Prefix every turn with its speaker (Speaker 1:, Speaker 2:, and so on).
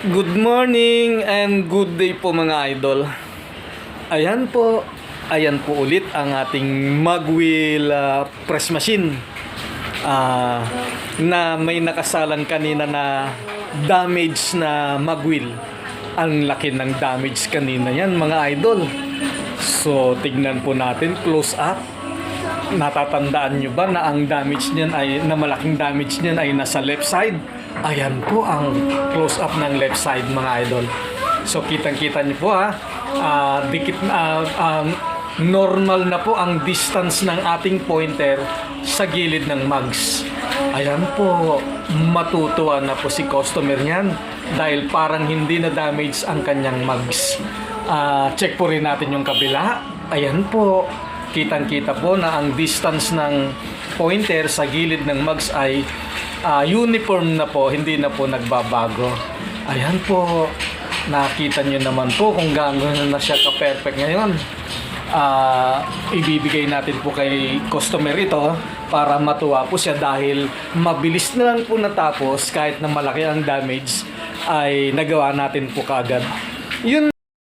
Speaker 1: Good morning and good day po mga idol. Ayan po ulit ang ating Magwheel press machine na may nakasalang kanina na damage na magwheel. Ang laki ng damage kanina yan mga idol. So tignan po natin close up. Natatandaan nyo ba na ang damage niyan ay, na malaking damage niyan ay nasa left side? Ayan po ang close up ng left side mga idol. So kitang-kita niyo po normal na po ang distance ng ating pointer sa gilid ng mugs. Ayan po, matutuwa na po si customer niyan dahil parang hindi na damage ang kanyang mugs. Check po rin natin yung kabila. Ayan po, kitang-kita po na ang distance ng pointer sa gilid ng mugs ay uniform na po, hindi na po nagbabago. Ayan po, nakita nyo naman po kung gaano na siya ka-perfect ngayon. Ibibigay natin po kay customer ito para matuwa po siya dahil mabilis na lang po natapos kahit na malaki ang damage ay nagawa natin po kaagad. Yun